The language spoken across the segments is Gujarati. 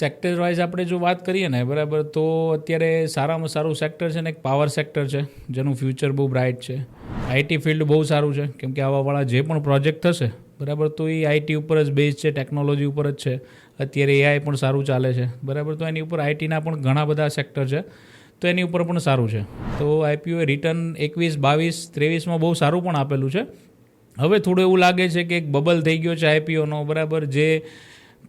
સેક્ટર વાઇઝ આપણે જો વાત કરીએ ને બરાબર, તો અત્યારે સારામાં સારું સેક્ટર છે ને એક પાવર સેક્ટર છે, જેનું ફ્યુચર બહુ બ્રાઇટ છે. આઈટી ફિલ્ડ બહુ સારું છે, કેમ કે આવાવાળા જે પણ પ્રોજેક્ટ થશે બરાબર, તો એ આઈટી ઉપર જ બેઝ છે, ટેકનોલોજી ઉપર જ છે. અત્યારે એઆઈ પણ સારું ચાલે છે બરાબર, તો એની ઉપર આઈટીના પણ ઘણા બધા સેક્ટર છે, તો એની ઉપર પણ સારું છે. તો આઈપીઓએ રિટર્ન 21, 22, 23માં બહુ સારું પણ આપેલું છે. હવે થોડું એવું લાગે છે કે એક બબલ થઈ ગયો છે આઈપીઓનો બરાબર, જે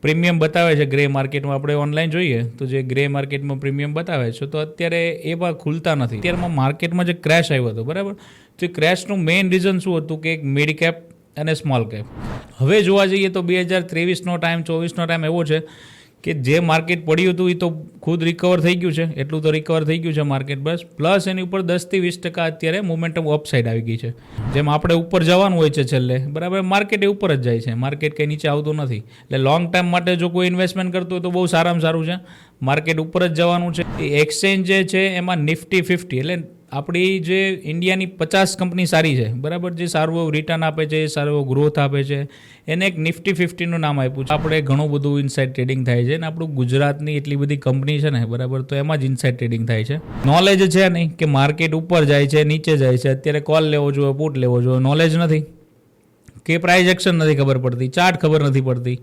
પ્રીમિયમ બતાવે છે ગ્રે માર્કેટમાં. આપણે ઓનલાઈન જોઈએ તો જે ગ્રે માર્કેટમાં પ્રીમિયમ બતાવે છે, તો અત્યારે એ પણ ખુલતા નથી. અત્યારમાં માર્કેટમાં જે ક્રેશ આવ્યો હતો બરાબર, તો એ ક્રેશનું મેઇન રીઝન શું હતું કે એક મિડ કેપ અને સ્મોલ કેપ. હવે જોવા જઈએ તો 2023નો ટાઈમ, 24નો ટાઈમ એવો છે કે જે માર્કેટ પડ્યું હતું એ તો ખુદ રિકવર થઈ ગયું છે, એટલું તો રિકવર થઈ ગયું છે માર્કેટ બસ. પ્લસ એની ઉપર 10-20% અત્યારે મોમેન્ટમ અપસાઇડ આવી ગઈ છે. જેમ આપણે ઉપર જવાનું હોય છે છેલ્લે બરાબર, માર્કેટ એ ઉપર જ જાય છે, માર્કેટ કંઈ નીચે આવતું નથી. એટલે લોંગ ટાઈમ માટે જો કોઈ ઇન્વેસ્ટમેન્ટ કરતું હોય તો બહુ સારામાં સારું છે, માર્કેટ ઉપર જ જવાનું છે. એ એક્સચેન્જ જે છે એમાં નિફ્ટી 50 એટલે આપણી જે ઇન્ડિયાની 50 કંપની સારી છે બરાબર, જે સારું એવું રિટર્ન આપે છે, સારું એવું ગ્રોથ આપે છે, એને એક નિફ્ટી 50નું નામ આપ્યું છે. આપણે ઘણું બધું ઇનસાઇડ ટ્રેડિંગ થાય છે, અને આપણું ગુજરાતની એટલી બધી કંપની છે ને બરાબર, તો એમાં જ ઇનસાઇડ ટ્રેડિંગ થાય છે. નોલેજ છે નહીં કે માર્કેટ ઉપર જાય છે, નીચે જાય છે, અત્યારે કોલ લેવો જોઈએ, પુટ લેવો જોઈએ, નોલેજ નથી કે પ્રાઇસ એક્શન નથી ખબર પડતી, ચાર્ટ ખબર નથી પડતી.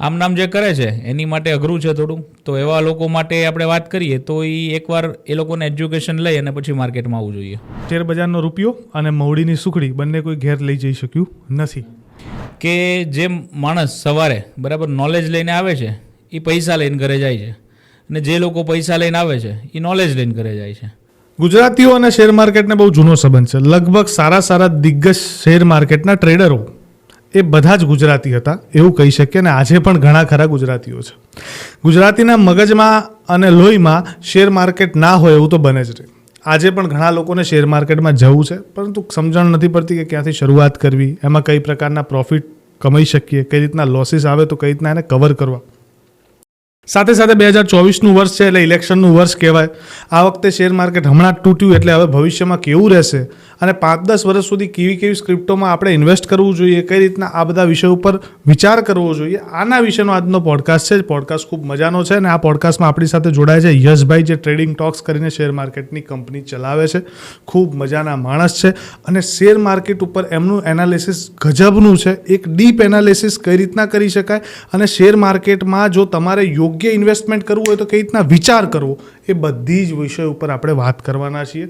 આમ નામ જે કરે છે એની માટે અઘરું છે થોડું. તો એવા લોકો માટે આપણે વાત કરીએ તો એ એકવાર એ લોકોને એજ્યુકેશન લઈ અને પછી માર્કેટમાં આવવું જોઈએ. શેર બજારનો રૂપિયો અને મવડીની સુખડી બંને કોઈ ઘેર લઈ જઈ શક્યું નથી. કે જે માણસ સવારે બરાબર નોલેજ લઈને આવે છે એ પૈસા લઈને ઘરે જાય છે, અને જે લોકો પૈસા લઈને આવે છે એ નોલેજ લઈને ઘરે જાય છે. ગુજરાતીઓ અને શેર માર્કેટને બહુ જૂનો સંબંધ છે. લગભગ સારા દિગ્ગજ શેર માર્કેટના ટ્રેડરો એ બધા જ ગુજરાતી હતા એવું કહી શકીએ, અને આજે પણ ઘણા ખરા ગુજરાતીઓ છે. ગુજરાતીના મગજમાં અને લોહીમાં શેર માર્કેટ ના હોય એવું તો બને જ નહીં. આજે પણ ઘણા લોકોને શેર માર્કેટમાં જવું છે, પરંતુ સમજણ નથી પડતી કે ક્યાંથી શરૂઆત કરવી, એમાં કઈ પ્રકારના પ્રોફિટ કમાઈ શકીએ, કઈ રીતના લોસીસ આવે તો કઈ રીતના એને કવર કરવા. સાથે 2024નું વર્ષ છે એટલે ઇલેક્શનનું વર્ષ કહેવાય. આ વખતે શેર માર્કેટ હમણાં જ તૂટ્યું, એટલે હવે ભવિષ્યમાં કેવું રહેશે અને 5-10 વર્ષ સુધી કેવી સ્ક્રિપ્ટોમાં આપણે ઇન્વેસ્ટ કરવું જોઈએ, કઈ રીતના આ બધા વિષય ઉપર વિચાર કરવો જોઈએ, આના વિશેનો આજનો પોડકાસ્ટ છે. પોડકાસ્ટ ખૂબ મજાનો છે, અને આ પોડકાસ્ટમાં આપણી સાથે જોડાય છે યશભાઈ, જે ટ્રેડિંગ ટોક્સ કરીને શેર માર્કેટની કંપની ચલાવે છે. ખૂબ મજાના માણસ છે, અને શેર માર્કેટ ઉપર એમનું એનાલિસિસ ગજબનું છે. એક ડીપ એનાલિસિસ કઈ રીતના કરી શકાય, અને શેર માર્કેટમાં જો તમારે યોગ્ય ઇન્વેસ્ટમેન્ટ કરવું હોય તો કઈ રીતના વિચાર કરવો, એ બધી જ વિષય ઉપર આપણે વાત કરવાના છીએ.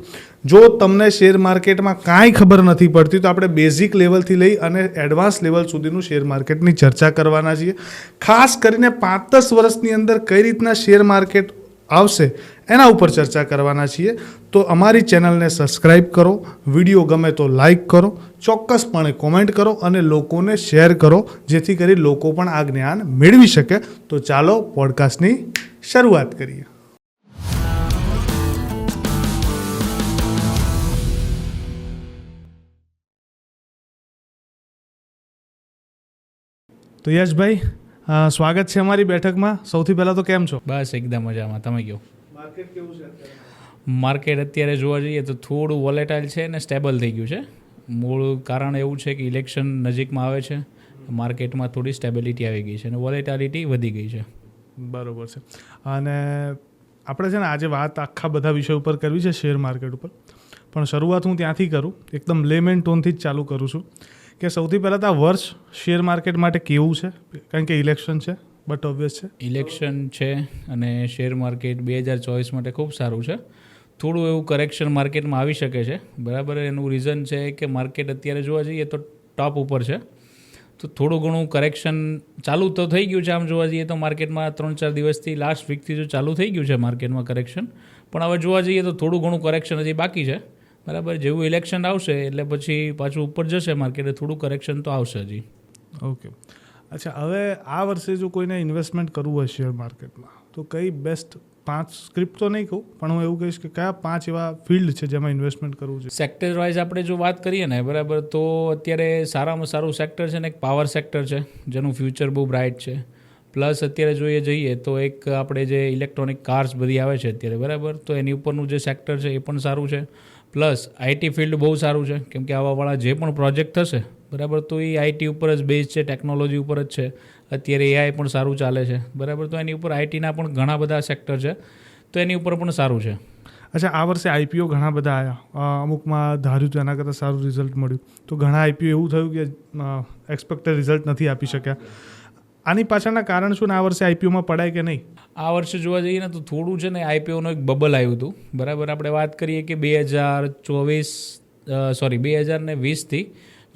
જો તમને શેર માર્કેટમાં કાંઈ ખબર નથી પડતી તો આપણે બેઝિક લેવલથી લઈ અને એડવાન્સ લેવલ સુધીનું શેર માર્કેટની ચર્ચા કરવાના છીએ. ખાસ કરીને 5-10 વર્ષની અંદર કઈ રીતના શેર માર્કેટ આવશે એના ઉપર ચર્ચા કરવાના છીએ. તો અમારી ચેનલને સબસ્ક્રાઈબ કરો, વિડીયો ગમે તો લાઈક કરો, ચોક્કસપણે કોમેન્ટ કરો અને લોકોને શેર કરો, જેથી કરી લોકો પણ આ જ્ઞાન મેળવી શકે. તો ચાલો પોડકાસ્ટની શરૂઆત કરીએ. તો યશભાઈ, સ્વાગત છે અમારી બેઠકમાં. સૌથી પહેલાં તો કેમ છો? બસ એકદમ મજામાં, તમે કહો. માર્કેટ કેવું છે અત્યારે? માર્કેટ અત્યારે જોવા જઈએ તો થોડું વોલેટાઇલ છે અને સ્ટેબલ થઈ ગયું છે. મૂળ કારણ એવું છે કે ઇલેક્શન નજીકમાં આવે છે, માર્કેટમાં થોડી સ્ટેબિલિટી આવી ગઈ છે અને વોલેટાલિટી વધી ગઈ છે. બરાબર છે. અને આપણે છે ને આજે વાત આખા બધા વિષય ઉપર કરવી છે શેર માર્કેટ ઉપર, પણ શરૂઆત હું ત્યાંથી કરું, એકદમ લેમેન ટોનથી જ ચાલુ કરું છું કે સૌથી પહેલાં તો આ વર્ષ શેર માર્કેટ માટે કેવું છે? કારણ કે ઇલેક્શન છે, બટ ઓબ્વિયસ છે. ઇલેક્શન છે અને શેર માર્કેટ 2024 માટે ખૂબ સારું છે. થોડું એવું કરેક્શન માર્કેટમાં આવી શકે છે બરાબર. એનું રીઝન છે કે માર્કેટ અત્યારે જોવા જઈએ તો ટોપ ઉપર છે, તો થોડું ઘણું કરેક્શન ચાલુ તો થઈ ગયું છે. આમ જોવા જઈએ તો માર્કેટમાં 3-4 દિવસથી, લાસ્ટ વીકથી જો ચાલુ થઈ ગયું છે માર્કેટમાં કરેક્શન, પણ હવે જોવા જઈએ તો થોડું ઘણું કરેક્શન હજી બાકી છે બરાબર. જેવું ઇલેક્શન આવશે એટલે પછી પાછું ઉપર જશે માર્કેટ, થોડું કરેક્શન તો આવશે હજી. ઓકે, અચ્છા. હવે આ વર્ષે જો કોઈને ઇન્વેસ્ટમેન્ટ કરવું હોય શેર માર્કેટમાં, તો કઈ બેસ્ટ 5 સ્ક્રિપ્ટ તો નહીં કહું, પણ હું એવું કહીશ કે કયા 5 એવા ફિલ્ડ છે જેમાં ઇન્વેસ્ટમેન્ટ કરવું છે? સેક્ટર વાઇઝ આપણે જો વાત કરીએ ને બરાબર, તો અત્યારે સારામાં સારું સેક્ટર છે ને એક પાવર સેક્ટર છે, જેનું ફ્યુચર બહુ બ્રાઇટ છે. પ્લસ અત્યારે જઈએ તો એક આપણે જે ઇલેક્ટ્રોનિક કાર્સ બધી આવે છે અત્યારે બરાબર, તો એની ઉપરનું જે સેક્ટર છે એ પણ સારું છે. પ્લસ આઈટી ફિલ્ડ બહુ સારું છે, કેમ કે આવાવાળા જે પણ પ્રોજેક્ટ થશે બરાબર, તો એ આઈટી ઉપર જ બેઝ છે, ટેકનોલોજી ઉપર જ છે. અત્યારે એઆઈ પણ સારું ચાલે છે, બરાબર. તો એની ઉપર આઈટીના પણ ઘણા બધા સેક્ટર છે, તો એની ઉપર પણ સારું છે. અચ્છા, આ વર્ષે આઈપીઓ ઘણા બધા આવ્યા, અમુકમાં ધાર્યું તો એના કરતાં સારું રિઝલ્ટ મળ્યું, તો ઘણા આઈપીઓ એવું થયું કે એક્સપેક્ટેડ રિઝલ્ટ નથી આપી શક્યા. આની પાછળના કારણ શું ને આ વર્ષે આઈપીઓમાં પડાય કે નહીં? આ વર્ષે જોવા જઈએ ને તો થોડું છે ને આઈપીઓનું એક બબલ આવ્યું હતું, બરાબર. આપણે વાત કરીએ કે 2020થી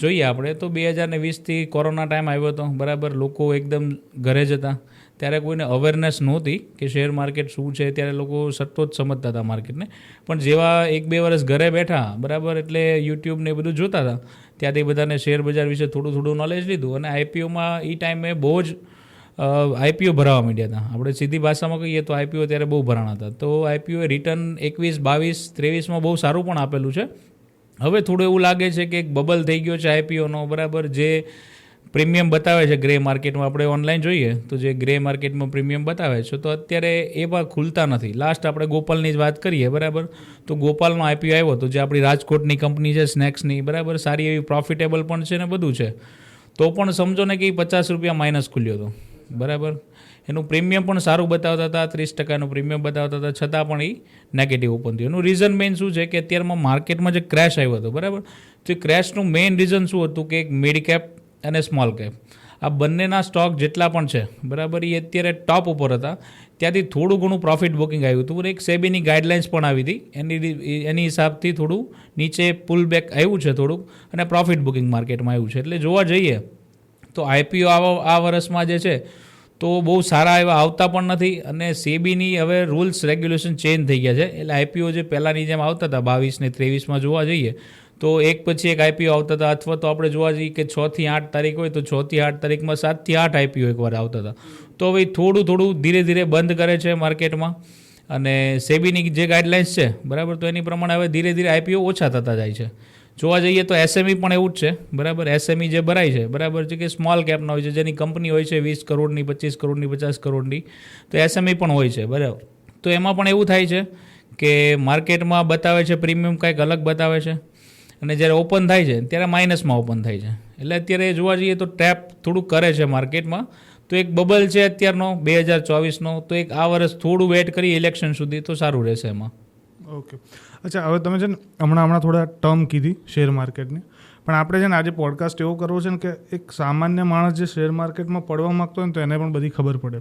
જોઈએ આપણે તો 2020થી કોરોના ટાઈમ આવ્યો હતો, બરાબર. લોકો એકદમ ઘરે જ હતા, ત્યારે કોઈને અવેરનેસ નહોતી કે શેર માર્કેટ શું છે. ત્યારે લોકો સતત સમજતા હતા માર્કેટને, પણ જેવા 1-2 વર્ષ ઘરે બેઠા, બરાબર, એટલે યુટ્યુબ ને એ બધું જોતા હતા, ત્યાંથી બધાને શેર બજાર વિશે થોડું નોલેજ લીધું અને આઈપીઓમાં એ ટાઈમે બહુ જ આઈપીઓ ભરાવા માંડ્યા હતા. આપણે સીધી ભાષામાં કહીએ તો આઈપીઓ ત્યારે બહુ ભરાણા હતા. તો આઈપીઓ રિટર્ન 21, 22, 23માં બહુ સારું પણ આપેલું છે. હવે થોડું એવું લાગે છે કે એક બબલ થઈ ગયો છે આઈપીઓનો, બરાબર. જે પ્રીમિયમ બતાવે છે ગ્રે માર્કેટમાં, આપણે ઓનલાઈન જોઈએ તો જે ગ્રે માર્કેટમાં પ્રીમિયમ બતાવે છે, તો અત્યારે એવા ખુલતા નથી. લાસ્ટ આપણે ગોપાલની જ વાત કરીએ, બરાબર, તો ગોપાલનો આઈપીઓ આવ્યો હતો, જે આપણી રાજકોટની કંપની છે સ્નેક્સની, બરાબર. સારી એવી પ્રોફિટેબલ પણ છે ને બધું છે, તો પણ સમજો ને કે ₹50 માઇનસ ખુલ્યો હતો, બરાબર. એનું પ્રીમિયમ પણ સારું બતાવતા હતા, 30% પ્રીમિયમ બતાવતા હતા, છતાં પણ એ નેગેટિવ ઓપન થયું. એનું રીઝન મેઇન શું છે કે અત્યારમાં માર્કેટમાં જે ક્રેશ આવ્યો હતો, બરાબર, તો એ ક્રેશનું મેઇન રીઝન શું હતું કે એક મિડ કેપ અને સ્મોલ કેપ, આ બંનેના સ્ટોક જેટલા પણ છે, બરાબર, એ અત્યારે ટોપ ઉપર હતા. ત્યાંથી થોડું ઘણું પ્રોફિટ બુકિંગ આવ્યું હતું, એક સેબીની ગાઈડલાઇન્સ પણ આવી હતી, એની હિસાબથી થોડું નીચે પુલ બેક આવ્યું છે થોડુંક, અને પ્રોફિટ બુકિંગ માર્કેટમાં આવ્યું છે. એટલે જોવા જઈએ તો આઈપીઓ આ વર્ષમાં જે છે તો બહુ સારા એવા આવતા પણ નથી, અને સેબીની હવે રૂલ્સ રેગ્યુલેશન ચેન્જ થઈ ગયા છે. એટલે આઈપીઓ જે પહેલાંની જેમ આવતા હતા 22 ને 23માં જોવા જઈએ તો એક પછી એક આઈપીઓ આવતા હતા, અથવા તો આપણે જોવા જઈએ કે 6 થી 8 તારીખ હોય તો 6 થી 8 તારીખમાં 7 થી 8 આઈપીઓ એકવાર આવતા હતા. તો હવે થોડું ધીરે ધીરે બંધ કરે છે માર્કેટમાં, અને સેબીની જે ગાઈડલાઇન્સ છે, બરાબર, તો એની પ્રમાણે હવે ધીરે ધીરે આઈપીઓ ઓછા થતા જાય છે. જોવા જઈએ તો એસએમઈ પણ એવું જ છે, બરાબર. એસએમઈ જે ભરાય છે, બરાબર, છે કે સ્મોલ કેપના હોય છે, જેની કંપની હોય છે 20 કરોડની, 25 કરોડની, 50 કરોડની, તો એસએમઈ પણ હોય છે, બરાબર. તો એમાં પણ એવું થાય છે કે માર્કેટમાં બતાવે છે પ્રીમિયમ કંઈક અલગ બતાવે છે, અને જ્યારે ઓપન થાય છે ત્યારે માઇનસમાં ઓપન થાય છે. એટલે અત્યારે જોવા જઈએ તો ટ્રેપ થોડું કરે છે માર્કેટમાં. તો એક બબલ છે અત્યારનો 2024નો, તો એક આ વર્ષ થોડું વેટ કરી ઇલેક્શન સુધી તો સારું રહેશે એમાં. ઓકે, અચ્છા, હવે તમે છે ને હમણાં થોડા ટર્મ કીધી શેર માર્કેટની, પણ આપણે છે ને આજે પોડકાસ્ટ એવો કરવો છે ને કે એક સામાન્ય માણસ જે શેર માર્કેટમાં પડવા માગતો હોય ને તો એને પણ બધી ખબર પડે.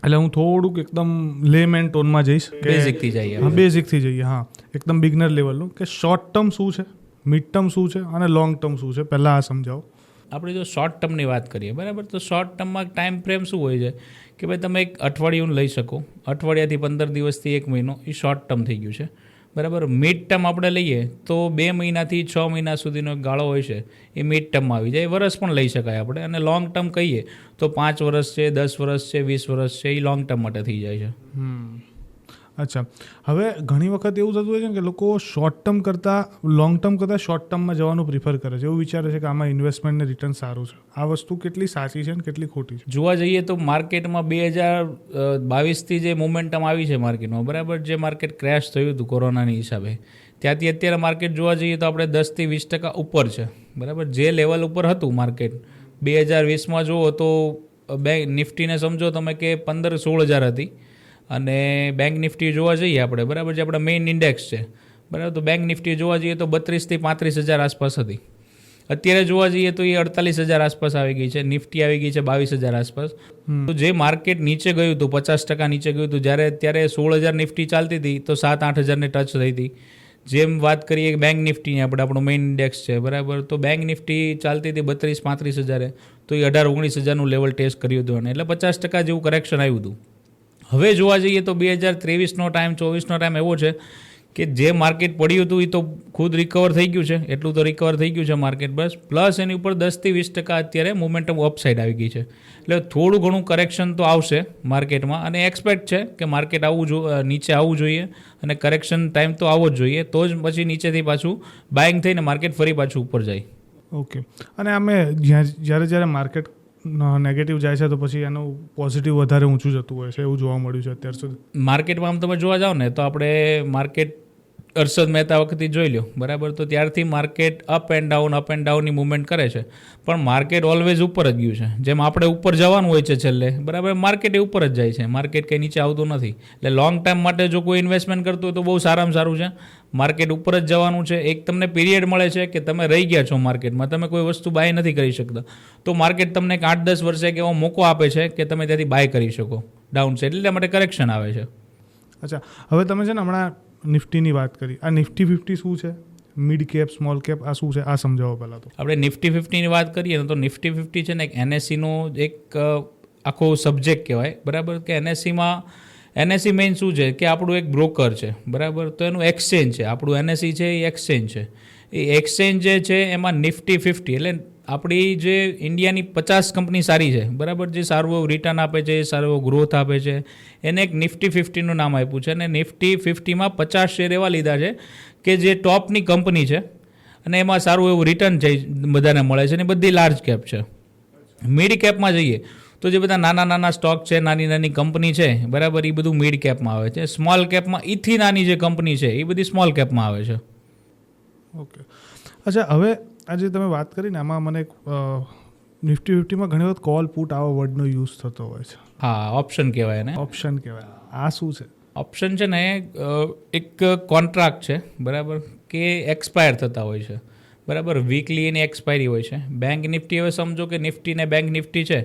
એટલે હું થોડુંક એકદમ લેમેન ટોનમાં જઈશ, બેઝિકથી જઈએ. હા, બેઝિકથી જઈએ. હા, એકદમ બિગનર લેવલનું, કે શોર્ટ ટર્મ શું છે, મિડ ટર્મ શું છે અને લોંગ ટર્મ શું છે, પહેલાં આ સમજાવો. આપણે જો શોર્ટ ટર્મની વાત કરીએ, બરાબર, તો શોર્ટ ટર્મમાં ટાઈમ ફ્રેમ શું હોય છે કે ભાઈ તમે એક અઠવાડિયું લઈ શકો, અઠવાડિયાથી 15 દિવસથી 1 મહિનો, એ શોર્ટ ટર્મ થઈ ગયું છે, બરાબર. મિડ ટર્મ આપણે લઈએ તો 2 મહિનાથી 6 મહિના સુધીનો એક ગાળો હોય છે, એ મિડ ટર્મમાં આવી જાય. વર્ષ પણ લઈ શકાય આપણે. અને લોંગ ટર્મ કહીએ તો 5 વર્ષ છે, 10 વર્ષ છે, 20 વર્ષ છે, એ લોંગ ટર્મ માટે થઈ જાય છે. અચ્છા, હવે ઘણી વખત એવું થતું હોય છે કે લોકો શોર્ટ ટર્મ કરતાં લોંગ ટર્મ કરતાં શોર્ટ ટર્મમાં જવાનું પ્રિફર કરે છે, એવું વિચારે છે કે આમાં ઇન્વેસ્ટમેન્ટને રિટર્ન સારું છે. આ વસ્તુ કેટલી સાચી છે અને કેટલી ખોટી છે? જોવા જઈએ તો માર્કેટમાં 2022થી જે મોમેન્ટમ આવી છે માર્કેટમાં, બરાબર, જે માર્કેટ ક્રેશ થયું હતું કોરોનાની હિસાબે, ત્યાંથી અત્યારે માર્કેટ જોવા જઈએ તો આપણે 10થી 20% ઉપર છે, બરાબર. જે લેવલ ઉપર હતું માર્કેટ 2020માં જુઓ તો બેંક નિફ્ટીને સમજો તમે કે 15-16 હજાર હતી, અને બેંક નિફ્ટી જોવા જઈએ આપણે, બરાબર, જે આપણા મેઇન ઇન્ડેક્સ છે, બરાબર, તો બેંક નિફ્ટી જોવા જઈએ તો 32 થી 35 હજાર આસપાસ હતી. અત્યારે જોવા જઈએ તો એ 48 હજાર આસપાસ આવી ગઈ છે. નિફ્ટી આવી ગઈ છે 22 હજાર આસપાસ. તો જે માર્કેટ નીચે ગયું હતું, 50% નીચે ગયું હતું, ત્યારે 16 હજાર નિફ્ટી ચાલતી હતી તો 7-8 હજારને ટચ થઈ હતી. જેમ વાત કરીએ કે બેંક નિફ્ટીની, આપણો મેઇન ઇન્ડેક્સ છે, બરાબર, તો બેંક નિફ્ટી ચાલતી હતી 32-35 હજારે, તો એ 18-19 હજારનું લેવલ ટેસ્ટ કર્યું હતું, અને એટલે 50% જેવું કરેક્શન આવ્યું હતું. હવે જોવા જઈએ તો 2023નો ટાઈમ, 24નો ટાઈમ એવો છે કે જે માર્કેટ પડ્યું હતું એ તો ખુદ રિકવર થઈ ગયું છે, એટલું તો રિકવર થઈ ગયું છે માર્કેટ, બસ. પ્લસ એની ઉપર 10થી 20% અત્યારે મોમેન્ટમ અપસાઇડ આવી ગઈ છે. એટલે થોડું ઘણું કરેક્શન તો આવશે માર્કેટમાં, અને એક્સપેક્ટ છે કે માર્કેટ નીચે આવવું જોઈએ, અને કરેક્શન ટાઈમ તો આવવો જ જોઈએ, તો જ પછી નીચેથી પાછું બાઇંગ થઈને માર્કેટ ફરી પાછું ઉપર જાય. ઓકે, અને અમે જ્યારે માર્કેટ નેગેટિવ જાય છે તો પછી એનું પોઝિટિવ વધારે ઊંચું જતું હોય છે, એવું જોવા મળ્યું છે અત્યાર સુધી માર્કેટમાં. આમ તમે જોવા જાઓ ને તો આપણે માર્કેટ હર્ષદ મહેતા વખતે જોઈ લો, બરાબર, તો ત્યારથી માર્કેટ અપ એન્ડ ડાઉનની મૂવમેન્ટ કરે છે, પણ માર્કેટ ઓલવેઝ ઉપર જ ગયું છે. જેમ આપણે ઉપર જવાનું હોય છે છેલ્લે, બરાબર, માર્કેટ એ ઉપર જ જાય છે, માર્કેટ કંઈ નીચે આવતું નથી. એટલે લોંગ ટાઈમ માટે જો કોઈ ઇન્વેસ્ટમેન્ટ કરતું હોય તો બહુ સારામાં સારું છે, માર્કેટ ઉપર જ જવાનું છે. એક તમને પીરિયડ મળે છે કે તમે રહી ગયા છો માર્કેટમાં, તમે કોઈ વસ્તુ બાય નથી કરી શકતા, તો માર્કેટ તમને એક 8-10 વર્ષે એવો મોકો આપે છે કે તમે ત્યાંથી બાય કરી શકો ડાઉન સાઇડ, એટલે માટે કરેક્શન આવે છે. અચ્છા, હવે તમે છે ને હમણાં નિફ્ટીની વાત કરી, આ નિફ્ટી 50 શું છે, મિડ કેપ, સ્મોલ કેપ, આ શું છે, આ સમજાવો પહેલાં તો. આપણે નિફ્ટી 50ની વાત કરીએ ને તો નિફ્ટી 50 છે ને એક NSEનો એક આખો સબ્જેક્ટ કહેવાય, બરાબર, કે NSE મેઇન શું છે કે આપણું એક બ્રોકર છે, બરાબર, તો એનું એક્સચેન્જ છે. આપણું NSE છે એ એક્સચેન્જ છે. એ એક્સચેન્જ જે છે એમાં નિફ્ટી 50 એટલે આપણી જે ઇન્ડિયાની 50 કંપની સારી છે, બરાબર, જે સારું એવું રિટર્ન આપે છે, સારો એવો ગ્રોથ આપે છે, એને એક નિફ્ટી 50નું નામ આપ્યું છે. અને નિફ્ટી 50માં 50 શેર એવા લીધા છે કે જે ટોપની કંપની છે અને એમાં સારું એવું રિટર્ન છે બધાને મળે છે, અને બધી લાર્જ કેપ છે. મિડ કેપમાં જઈએ તો જે બધા નાના સ્ટોક છે, નાની કંપની છે, બરાબર, એ બધું મિડ કેપમાં આવે છે. સ્મોલ કેપમાં ઈથી નાની જે કંપની છે એ બધી સ્મોલ કેપમાં આવે છે. ઓકે, અચ્છા, હવે આજે તમે વાત કરીને આમાં મને નિફ્ટી 50માં ઘણી વખત કોલ પુટ આવા વર્ડનો યુઝ થતો હોય છે. હા, ઓપ્શન કહેવાય ને. ઓપ્શન કહેવાય, આ શું છે? ઓપ્શન છે ને એક કોન્ટ્રાક્ટ છે, બરાબર, કે એક્સપાયર થતા હોય છે, બરાબર, વીકલી એની એક્સપાયરી હોય છે. બેંક નિફ્ટી, હવે સમજો કે નિફ્ટી ને બેંક નિફ્ટી છે,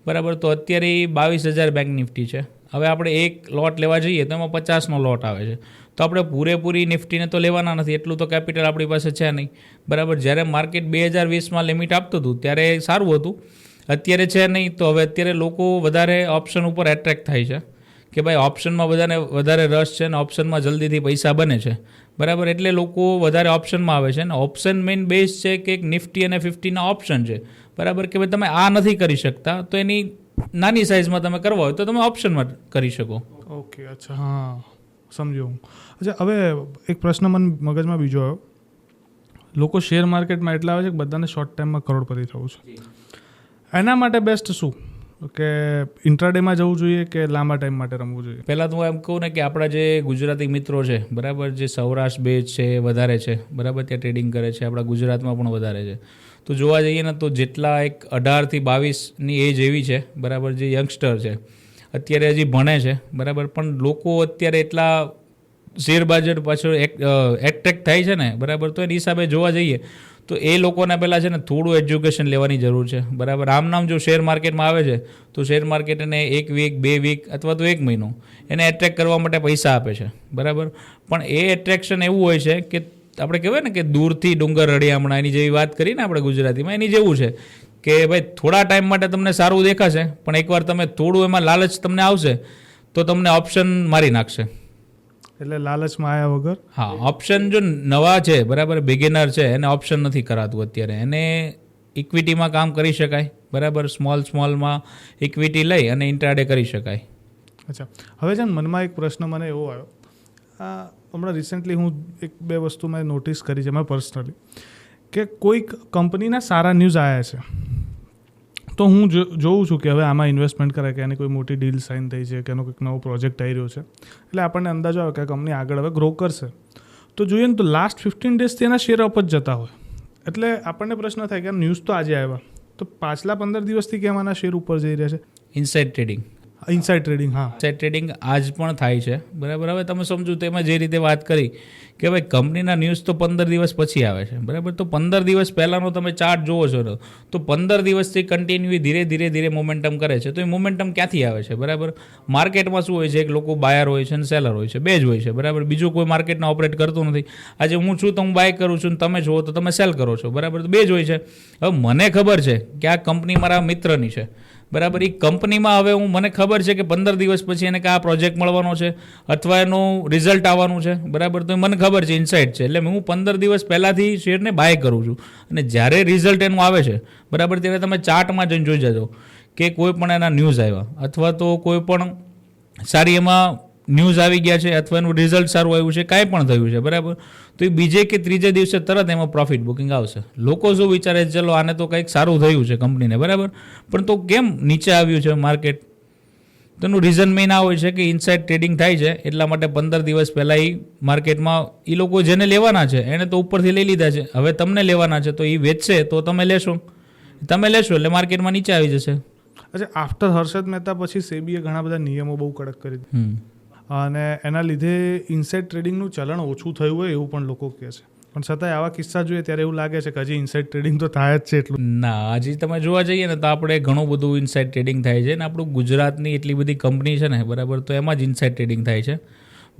બરાબર, તો અત્યારે 22,000 બેંક નિફ્ટી છે. હવે આપણે એક લોટ લેવા જઈએ તો એમાં 50નો લોટ આવે છે, તો આપણે પૂરેપૂરી નિફ્ટીને તો લેવાના નથી, એટલું તો કેપિટલ આપણી પાસે છે નહીં, બરાબર. જ્યારે માર્કેટ 2020માં લિમિટ આપતું હતું ત્યારે સારું હતું, અત્યારે છે નહીં. તો હવે અત્યારે લોકો વધારે ઓપ્શન ઉપર એટ્રેક્ટ થાય છે કે ભાઈ ઓપ્શનમાં બધાને વધારે રસ છે ને ઓપ્શનમાં જલ્દીથી પૈસા બને છે, બરાબર, એટલે લોકો વધારે ઓપ્શનમાં આવે છે. ને ઓપ્શન મેઇન બેઝ છે કે એક નિફ્ટી અને 50ના ઓપ્શન છે, બરાબર, કે ભાઈ તમે આ નથી કરી શકતા તો એની નાની સાઇઝમાં તમે કરવા હોય તો તમે ઓપ્શનમાં કરી શકો. ઓકે, અચ્છા, હા, સમજ્યો હું. અચ્છા, હવે એક પ્રશ્ન મને મગજમાં બીજો આવ્યો. લોકો શેર માર્કેટમાં એટલા આવે છે કે બધાને શોર્ટ ટાઈમમાં કરોડપતિ થવું છે, એના માટે બેસ્ટ શું, કે ઇન્ટ્રાડેમાં જવું જોઈએ કે લાંબા ટાઈમ માટે રમવું જોઈએ? પહેલાં તો હું એમ કહું ને કે આપણા જે ગુજરાતી મિત્રો છે, બરાબર, જે સૌરાષ્ટ્ર બેઝ છે એ વધારે છે, બરાબર, ત્યાં ટ્રેડિંગ કરે છે, આપણા ગુજરાતમાં પણ વધારે છે. તો જોવા જઈએ ને તો જેટલા એક 18 થી 22ની એજ એવી છે, બરાબર, જે યંગસ્ટર છે અત્યારે હજી ભણે છે, બરાબર, પણ લોકો અત્યારે એટલા શેર બજાર પાછળ એટ્રેક્ટ થાય છે ને, બરાબર, તો એની હિસાબે જોવા જઈએ તો એ લોકોને પહેલાં છે ને થોડું એજ્યુકેશન લેવાની જરૂર છે, બરાબર. આમ નામ જો શેર માર્કેટમાં આવે છે તો શેર માર્કેટ એને 1 વીક 2 વીક અથવા તો 1 મહિનો એને એટ્રેક્ટ કરવા માટે પૈસા આપે છે, બરાબર, પણ એ એટ્રેક્શન એવું હોય છે કે આપણે કહેવાય ને કે દૂરથી ડુંગર રળિયામણા, એની જેવી વાત કરીને આપણે ગુજરાતીમાં, એની જેવું છે કે ભાઈ થોડા ટાઈમ માટે તમને સારું દેખાશે, પણ એકવાર તમે થોડું એમાં લાલચ તમને આવશે તો તમને ઓપ્શન મારી નાખશે. એટલે લાલચમાં આવ્યા વગર, હા, ઓપ્શન જો નવા છે, બરાબર, બિગિનર છે, એને ઓપ્શન નથી કરાતું અત્યારે, એને ઇક્વિટીમાં કામ કરી શકાય, બરાબર, સ્મોલમાં ઇક્વિટી લઈ અને ઇન્ટ્રાડે કરી શકાય. અચ્છા, હવે છે ને મનમાં એક પ્રશ્ન મને એવો આવ્યો, હમણાં રિસેન્ટલી હું 1-2 વસ્તુ મેં નોટિસ કરી છે મેં પર્સનલી, કે કોઈક કંપનીના સારા ન્યૂઝ આવ્યા છે તો હું જોઉં છું કે હવે આમાં ઇન્વેસ્ટમેન્ટ કરે, કે એની કોઈ મોટી ડીલ સાઇન થઈ છે, કે એનો કંઈક નવો પ્રોજેક્ટ આવી રહ્યો છે, એટલે આપણને અંદાજો આવે કે કંપની આગળ હવે ગ્રો કરશે. તો જોઈએ ને તો લાસ્ટ 15 ડેઝથી એના શેર અપ જ જતા હોય, એટલે આપણને પ્રશ્ન થાય કે ન્યૂઝ તો આજે આવ્યા, તો પાછલા 15 દિવસથી કેમ આના શેર ઉપર જઈ રહ્યા છે? ઇનસાઇડ ટ્રેડિંગ, હા, ઇનસાઇડ ટ્રેડિંગ આજ પણ થાય છે, બરાબર. હવે તમે સમજો તો એમાં જે રીતે વાત કરી કે ભાઈ કંપનીના ન્યૂઝ તો 15 દિવસ પછી આવે છે, બરાબર, તો 15 દિવસ પહેલાંનો તમે ચાર્ટ જોવો છો તો 15 દિવસથી કન્ટિન્યુ ધીરે મોમેન્ટમ કરે છે, તો એ મોમેન્ટમ ક્યાંથી આવે છે, બરાબર. માર્કેટમાં શું હોય છે, એક લોકો બાયર હોય છે અને સેલર હોય છે, બે જ હોય છે, બરાબર, બીજું કોઈ માર્કેટને ઓપરેટ કરતું નથી. આજે હું છું તો હું બાય કરું છું, તમે છો તો તમે સેલ કરો છો, બરાબર, તો બે જ હોય છે. હવે મને ખબર છે કે આ કંપની મારા મિત્રની છે, બરાબર, એ કંપનીમાં હવે મને ખબર છે કે 15 દિવસ પછી એને કયા પ્રોજેક્ટ મળવાનો છે અથવા એનું રિઝલ્ટ આવવાનું છે, બરાબર, તો મને ખબર છે, ઇનસાઇડ છે, એટલે હું 15 દિવસ પહેલાંથી શેરને બાય કરું છું. અને જ્યારે રિઝલ્ટ એનું આવે છે, બરાબર, ત્યારે તમે ચાર્ટમાં જઈને જોઈ જજો કે કોઈ પણ એના ન્યૂઝ આવ્યા અથવા તો કોઈ પણ સારી એમાં ન્યૂઝ આવી ગયા છે અથવા એનું રિઝલ્ટ સારું આવ્યું છે, કાંઈ પણ થયું છે, બરાબર, તો એ બીજે કે ત્રીજે દિવસે તરત એમાં પ્રોફિટ બુકિંગ આવશે. લોકો શું વિચારે છે, ચલો આને તો કંઈક સારું થયું છે કંપનીને, બરાબર, પણ તો કેમ નીચે આવ્યું છે માર્કેટ? તો એનું રીઝન મેઇન આ હોય છે કે ઇનસાઇડ ટ્રેડિંગ થાય છે, એટલા માટે 15 દિવસ પહેલાં એ માર્કેટમાં એ લોકો જેને લેવાના છે એણે તો ઉપરથી લઈ લીધા છે, હવે તમને લેવાના છે તો એ વેચશે તો તમે લેશો એટલે માર્કેટમાં નીચે આવી જશે. અચ્છા, આફ્ટર હર્ષદ મહેતા પછી સેબીએ ઘણા બધા નિયમો બહુ કડક કરી દીધા અને એના લીધે ઇનસાઇડ ટ્રેડિંગનું ચલણ ઓછું થયું હોય એવું પણ લોકો કહે છે, પણ છતાંય આવા કિસ્સા જોઈએ ત્યારે એવું લાગે છે કે હજી ઇનસાઇડ ટ્રેડિંગ તો થાય જ છે એટલું. ના, હજી તમે જોવા જઈએ ને તો આપણે ઘણું બધું ઇનસાઇડ ટ્રેડિંગ થાય છે ને આપણું ગુજરાતની એટલી બધી કંપની છે ને બરાબર, તો એમાં જ ઇનસાઇડ ટ્રેડિંગ થાય છે.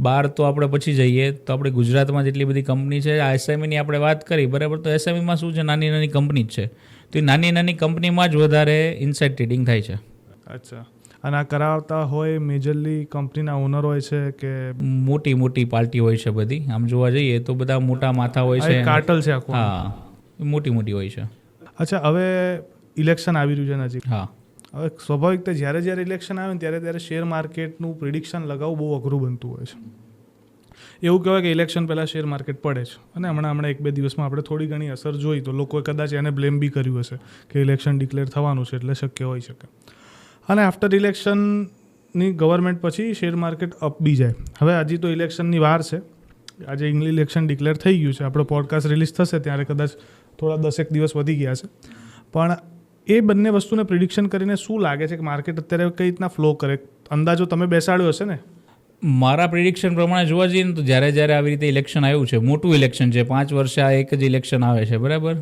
બહાર તો આપણે પછી જઈએ તો આપણે ગુજરાતમાં જેટલી બધી કંપની છે, આ એસએમઈની આપણે વાત કરી બરાબર, તો એસએમઈમાં શું છે, નાની નાની કંપની જ છે, તો એ નાની નાની કંપનીમાં જ વધારે ઇનસાઇડ ટ્રેડિંગ થાય છે. અચ્છા, અને આ કરાવતા હોય મેજરલી કંપનીના ઓનર હોય છે કે મોટી મોટી પાર્ટી હોય છે બધી, આમ જોવા જઈએ તો બધા મોટા માથા હોય છે, કાર્ટલ છે આખું. હા, મોટી મોટી હોય છે. અચ્છા, હવે ઇલેક્શન આવી રહ્યું છે નજીક. હા, હવે સ્વાભાવિક રીતે જ્યારે ઇલેક્શન આવે ને ત્યારે શેર માર્કેટનું પ્રિડિક્શન લગાવવું બહુ અઘરું બનતું હોય છે. એવું કહેવાય કે ઇલેક્શન પહેલાં શેર માર્કેટ પડે છે અને હમણાં 1-2 દિવસમાં આપણે થોડી ઘણી અસર જોઈ તો લોકોએ કદાચ એને બ્લેમ બી કર્યું હશે કે ઇલેક્શન ડિક્લેર થવાનું છે એટલે શક્ય હોઈ શકે. અને આફ્ટર ઇલેક્શનની ગવર્મેન્ટ પછી શેર માર્કેટ અપ બી જાય. હવે હજી તો ઇલેક્શનની વાર છે, આજે ઇલેક્શન ડિક્લેર થઈ ગયું છે, આપણો પોડકાસ્ટ રિલીઝ થશે ત્યારે કદાચ થોડા 10 દિવસ વધી ગયા છે, પણ એ બંને વસ્તુને પ્રિડિક્શન કરીને શું લાગે છે કે માર્કેટ અત્યારે કઈ રીતના ફ્લો કરે? અંદાજો તમે બેસાડ્યો હશે ને? મારા પ્રિડિક્શન પ્રમાણે જોવા જઈએ ને તો જ્યારે આવી રીતે ઇલેક્શન આવ્યું છે, મોટું ઇલેક્શન છે, 5 વર્ષે આ એક જ ઇલેક્શન આવે છે બરાબર,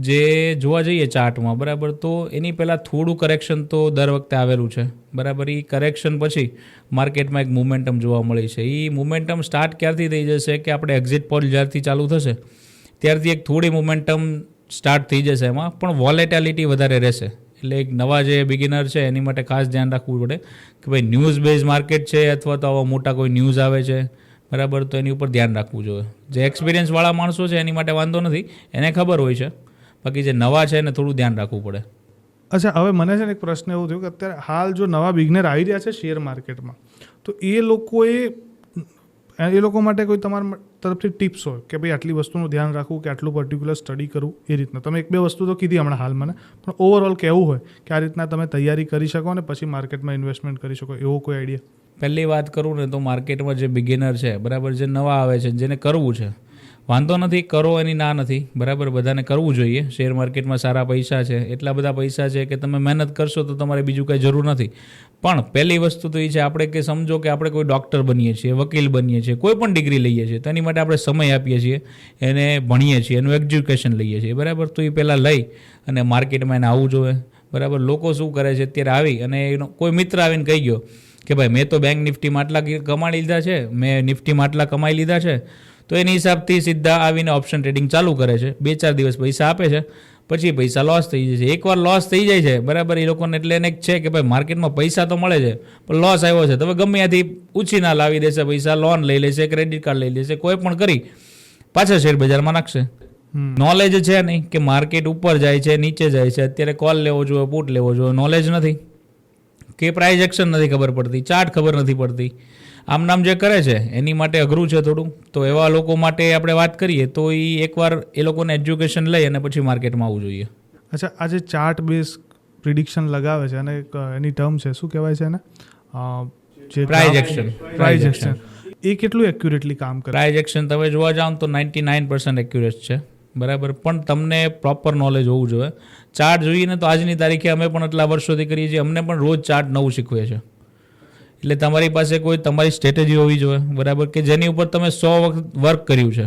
જે જોવા જઈએ ચાર્ટમાં બરાબર, તો એની પહેલાં થોડું કરેક્શન તો દર વખતે આવેલું છે બરાબર. એ કરેક્શન પછી માર્કેટમાં એક મોમેન્ટમ જોવા મળી છે. એ મોમેન્ટમ સ્ટાર્ટ ક્યારથી થઈ જશે કે આપણે એક્ઝિટ પોલ જ્યારથી ચાલુ થશે ત્યારથી એક થોડી મોમેન્ટમ સ્ટાર્ટ થઈ જશે, એમાં પણ વોલેટિલિટી વધારે રહેશે. એટલે એક નવા જે બિગિનર છે એની માટે ખાસ ધ્યાન રાખવું પડે કે ભાઈ ન્યૂઝ બેઝ માર્કેટ છે અથવા તો આવા મોટા કોઈ ન્યૂઝ આવે છે બરાબર, તો એની ઉપર ધ્યાન રાખવું જોઈએ. જે એક્સપિરિયન્સવાળા માણસો છે એની માટે વાંધો નથી, એને ખબર હોય છે, બાકી જે નવા છે એને થોડું ધ્યાન રાખવું પડે. અચ્છા, હવે મને છે ને એક પ્રશ્ન એવો થયો કે અત્યારે હાલ જો નવા બિગનર આવી રહ્યા છે શેર માર્કેટમાં, તો એ લોકો માટે કોઈ તમારા તરફથી ટિપ્સ હોય કે ભાઈ આટલી વસ્તુનું ધ્યાન રાખવું કે આટલું પર્ટિક્યુલર સ્ટડી કરવું, એ રીતના તમે 1-2 વસ્તુ તો કીધી હમણાં હાલ મને, પણ ઓવરઓલ કહેવું હોય કે આ રીતના તમે તૈયારી કરી શકો અને પછી માર્કેટમાં ઇન્વેસ્ટમેન્ટ કરી શકો, એવો કોઈ આઈડિયા? પહેલી વાત કરું ને તો માર્કેટમાં જે બિગિનર છે બરાબર, જે નવા આવે છે, જેને કરવું છે વાંધો નથી, કરો, એની ના નથી બરાબર, બધાને કરવું જોઈએ. શેર માર્કેટમાં સારા પૈસા છે, એટલા બધા પૈસા છે કે તમે મહેનત કરશો તો તમારે બીજું કંઈ જરૂર નથી. પણ પહેલી વસ્તુ તો એ છે, આપણે કે સમજો કે આપણે કોઈ ડૉક્ટર બનીએ છીએ, વકીલ બનીએ છીએ, કોઈ પણ ડિગ્રી લઈએ છીએ, તો એની માટે આપણે સમય આપીએ છીએ, એને ભણીએ છીએ, એનું એજ્યુકેશન લઈએ છીએ બરાબર, તો એ પહેલાં લઈ અને માર્કેટમાં એને આવવું જોઈએ બરાબર. લોકો શું કરે છે અત્યારે આવી અને એનો કોઈ મિત્ર આવીને કહી ગયો કે ભાઈ મેં તો બેંક નિફ્ટીમાં આટલા કમાઈ લીધા છે, મેં નિફ્ટીમાં આટલા કમાઈ લીધા છે, તો એની હિસાબથી સીધા આવીને ઓપ્શન ટ્રેડિંગ ચાલુ કરે છે, 2-4 દિવસ પૈસા આપે છે, પછી પૈસા લોસ થઈ જાય છે. એકવાર લોસ થઈ જાય છે બરાબર એ લોકોને, એટલે એને છે કે ભાઈ માર્કેટમાં પૈસા તો મળે છે પણ લોસ આવ્યો છે, તો હવે ગમે ત્યાંથી ઉછીના લાવી દેશે પૈસા, લોન લઈ લેશે, ક્રેડિટ કાર્ડ લઈ લેશે, કોઈ પણ કરી પાછા શેર બજારમાં નાખશે. નોલેજ છે નહીં કે માર્કેટ ઉપર જાય છે, નીચે જાય છે, અત્યારે કોલ લેવો જોઈએ, પુટ લેવો જોઈએ, નોલેજ નથી કે પ્રાઇઝ એક્શન નથી ખબર પડતી, ચાર્ટ ખબર નથી પડતી, આમ નામ જે કરે છે એની માટે અઘરું છે થોડું. તો એવા લોકો માટે આપણે વાત કરીએ તો એ એકવાર એ લોકોને એજ્યુકેશન લઈ અને પછી માર્કેટમાં આવવું જોઈએ. અચ્છા, આ જે ચાર્ટ બેઝ પ્રિડિક્શન લગાવે છે અને એની ટર્મ છે, શું કહેવાય છે એને? Price action. એ કેટલું એક્યુરેટલી કામ કરે? પ્રાઇઝ એક્શન તમે જોવા જાઓ તો 99% એક્યુરેટ છે બરાબર, પણ તમને પ્રોપર નોલેજ હોવું જોઈએ. ચાર્ટ જોઈએ ને તો આજની તારીખે અમે પણ એટલા વર્ષોથી કરીએ છીએ, અમને પણ રોજ ચાર્ટ નવું શીખવે છે. એટલે તમારી પાસે કોઈ તમારી સ્ટ્રેટેજી હોવી જોઈએ બરાબર, કે જેની ઉપર તમે 100 વખત વર્ક કર્યું છે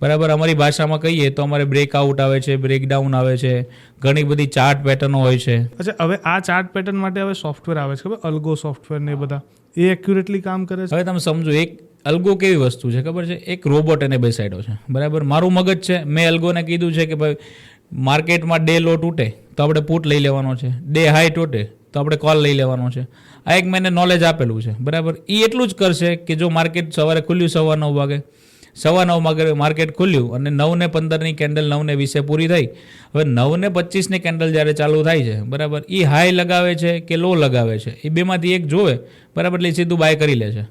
બરાબર. અમારી ભાષામાં કહીએ તો અમારે બ્રેકઆઉટ આવે છે, બ્રેકડાઉન આવે છે, ઘણી બધી ચાર્ટ પેટર્નો હોય છે. અચ્છા, હવે આ ચાર્ટ પેટર્ન માટે હવે સોફ્ટવેર આવે છે, ખબર અલ્ગો સોફ્ટવેર ને એ બધા, એ એક્યુરેટલી કામ કરે છે? હવે તમે સમજો, એક અલ્ગો કેવી વસ્તુ છે ખબર છે? એક રોબોટ એને બેસાડ્યો છે બરાબર, મારું મગજ છે, મેં અલ્ગોને કીધું છે કે ભાઈ માર્કેટમાં ડે લો તૂટે તો આપણે પુટ લઈ લેવાનો છે, ડે હાઈ તૂટે તો આપણે કોલ લઈ લેવાનો છે. આ એક મેં નોલેજ આપેલું છે બરાબર. એ એટલું જ કરશે કે જો માર્કેટ સવારે ખુલ્યું 9:15 વાગે, 9:15 માર્કેટ ખુલ્યું અને 9:15 કેન્ડલ 9:20 પૂરી થઈ, હવે 9:25 કેન્ડલ જ્યારે ચાલુ થાય છે બરાબર, એ હાઈ લગાવે છે કે લો લગાવે છે, એ બેમાંથી એક જોવે બરાબર, એટલે સીધું બાય કરી લે છે.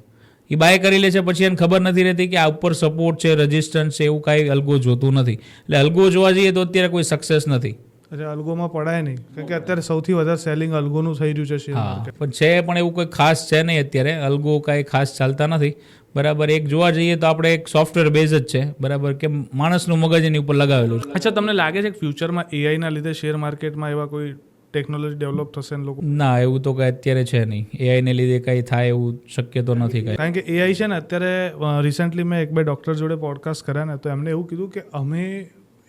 એ બાય કરી લે છે, પછી એને ખબર નથી રહેતી કે આ ઉપર સપોર્ટ છે, રેઝિસ્ટન્સ છે, એવું કાંઈ અલ્ગો જોતું નથી. એટલે અલ્ગો જોવા જઈએ તો અત્યારે કોઈ સક્સેસ નથી. અચ્છા, અલ્ગોમાં પડાય નહીં, કારણ કે અત્યારે સૌથી વધારે સેલિંગ અલ્ગોનું થઈ રહ્યું છે શેર હા માર્કેટ. પણ છે, પણ એવું કોઈ ખાસ છે નહીં અત્યારે. અલ્ગો કાંઈ ખાસ ચાલતા નથી. બરાબર, એક જોવા જઈએ તો આપણે એક સોફ્ટવેર બેઝ જ છે. બરાબર, કે માણસનું મગજ એની ઉપર લગાવેલું છે. અચ્છા, તમને લાગે છે કે ફ્યુચરમાં એઆઈના લીધે શેર માર્કેટમાં એવા કોઈ ટેકનોલોજી ડેવલપ થશે ને લોકો? ના, એવું તો કાંઈ અત્યારે છે નહીં. એઆઈને લીધે કાંઈ થાય એવું શક્ય તો નથી કાંઈ. કારણ કે એઆઈ છે ને અત્યારે રિસેન્ટલી મેં એક બે ડૉક્ટર જોડે પોડકાસ્ટ કર્યા ને, તો એમને એવું કીધું કે અમે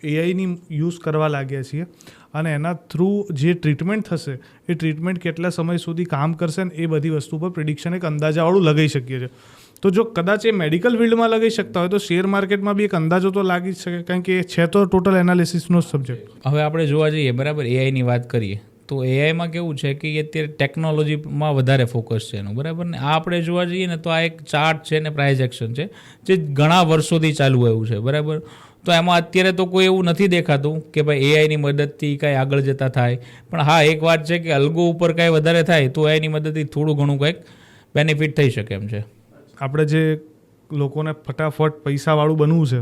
એઆઈની યુઝ કરવા લાગ્યા છીએ અને એના થ્રુ જે ટ્રીટમેન્ટ થશે એ ટ્રીટમેન્ટ કેટલા સમય સુધી કામ કરશે ને એ બધી વસ્તુ પર પ્રિડિક્શન એક અંદાજાવાળું લગાવી શકીએ છીએ. તો જો કદાચ એ મેડિકલ ફિલ્ડમાં લગાવી શકતા હોય તો શેર માર્કેટમાં બી એક અંદાજો તો લાગી જ શકે, કારણ કે એ છે તો ટોટલ એનાલિસિસનો સબ્જેક્ટ. હવે આપણે જોવા જઈએ, બરાબર, એઆઈની વાત કરીએ તો એઆઈમાં કેવું છે કે અત્યારે ટેકનોલોજીમાં વધારે ફોકસ છે એનું. બરાબર ને, આ આપણે જોવા જઈએ ને તો આ એક ચાર્ટ છે ને પ્રાઇઝ એક્શન છે જે ઘણા વર્ષોથી ચાલુ આવ્યું છે. બરાબર, તો એમાં અત્યારે તો કોઈ એવું નથી દેખાતું કે ભાઈ એઆઈની મદદથી કાંઈ આગળ જતા થાય. પણ હા, એક વાત છે કે અલ્ગો ઉપર કાંઈ વધારે થાય તો એની મદદથી થોડું ઘણું કંઈક બેનિફિટ થઈ શકે એમ છે. આપણે જે લોકોને ફટાફટ પૈસાવાળું બનવું છે,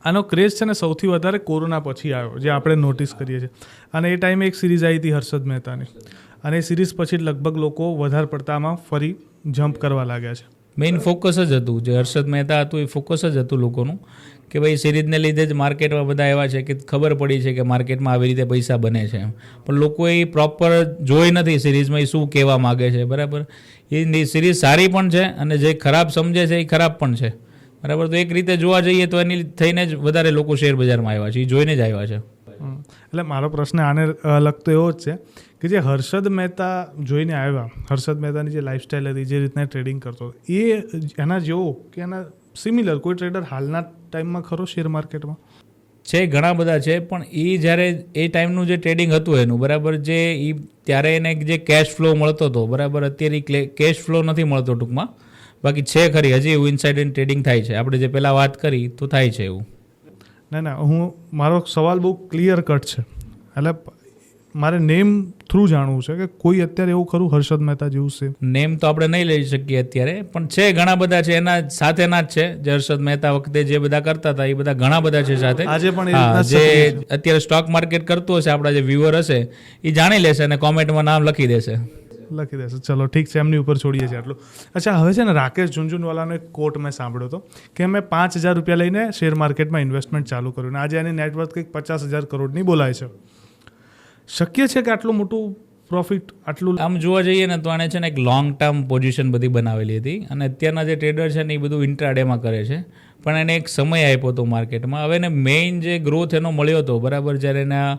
આનો ક્રેઝ છે ને સૌથી વધારે કોરોના પછી આવ્યો, જે આપણે નોટિસ કરીએ છીએ. અને એ ટાઈમે એક સિરીઝ આવી હતી હર્ષદ મહેતાની, અને એ સિરીઝ પછી લગભગ લોકો વધારે પડતામાં ફરી જમ્પ કરવા લાગ્યા છે. મેઇન ફોકસ જ હતું, જે હર્ષદ મહેતા હતું એ ફોકસ જ હતું લોકોનું, કે ભાઈ સિરીઝને લીધે જ માર્કેટમાં બધા એવા છે કે ખબર પડી છે કે માર્કેટમાં આવી રીતે પૈસા બને છે. પણ લોકો એ પ્રોપર જોઈ નથી સિરીઝમાં એ શું કહેવા માગે છે. બરાબર, એ સિરીઝ સારી પણ છે અને જે ખરાબ સમજે છે એ ખરાબ પણ છે. બરાબર, તો એક રીતે જોવા જઈએ તો એની થઈને જ વધારે લોકો શેર બજારમાં આવ્યા છે, એ જોઈને જ આવ્યા છે. એટલે મારો પ્રશ્ન આને લગતો એવો જ છે કે જે હર્ષદ મહેતા જોઈને આવ્યા, હર્ષદ મહેતાની જે લાઈફસ્ટાઈલ હતી, જે રીતના ટ્રેડિંગ કરતો હતો, એ એના જેવો કે એના સિમિલર કોઈ ટ્રેડર હાલના ટાઈમમાં ખરો શેર માર્કેટમાં? છે, ઘણા બધા છે, પણ એ જ્યારે એ ટાઈમનું જે ટ્રેડિંગ હતું એનું, બરાબર, જે એ ત્યારે એને જે કેશ ફ્લો મળતો હતો, બરાબર, અત્યારે કેશ ફ્લો નથી મળતો ટૂંકમાં. બાકી છે ખરી, હજી એવું ઇનસાઇડ ટ્રેડિંગ થાય છે. આપણે જે પહેલાં વાત કરી તો થાય છે એવું. ના, મારો સવાલ બહુ ક્લિયર કટ છે. એટલે મારે નેમ થ્રુ જાણવું છે કે કોઈ અત્યારે એવું ખરું હર્ષદ મહેતા જેવું છે? નેમ તો આપણે નહીં લઈ શકીએ અત્યારે, પણ છે, ઘણા બધા છે એના સાથેના જ છે. જે હર્ષદ મહેતા વખતે જે બધા કરતા હતા એ બધા ઘણા બધા છે સાથે. આજે પણ હા, જે અત્યારે સ્ટોક માર્કેટ કરતું હશે, આપણા જે વ્યુઅર હશે એ જાણી લેશે અને કોમેન્ટમાં નામ લખી દેશે. ચલો ઠીક છે, એમની ઉપર છોડીએ છીએ આટલું. અચ્છા, હવે છે ને રાકેશ ઝુંઝુનવાલાનો એક કોટ મેં સાંભળ્યો હતો કે મેં 5,000 રૂપિયા લઈને શેર માર્કેટમાં ઇન્વેસ્ટમેન્ટ ચાલુ કર્યું ને આજે એની નેટવર્થ કંઈક 50,000 કરોડની બોલાય છે. શક્ય છે કે આટલું મોટું પ્રોફિટ? આટલું આમ જોવા જઈએ ને તો આને છે ને એક લોંગ ટર્મ પોઝિશન બધી બનાવેલી હતી અને અત્યારના જે ટ્રેડર છે ને એ બધું ઇન્ટ્રાડેમાં કરે છે. પણ એને એક સમય આપ્યો હતો માર્કેટમાં. હવે એને મેઇન જે ગ્રોથ એનો મળ્યો હતો, બરાબર, જ્યારે એના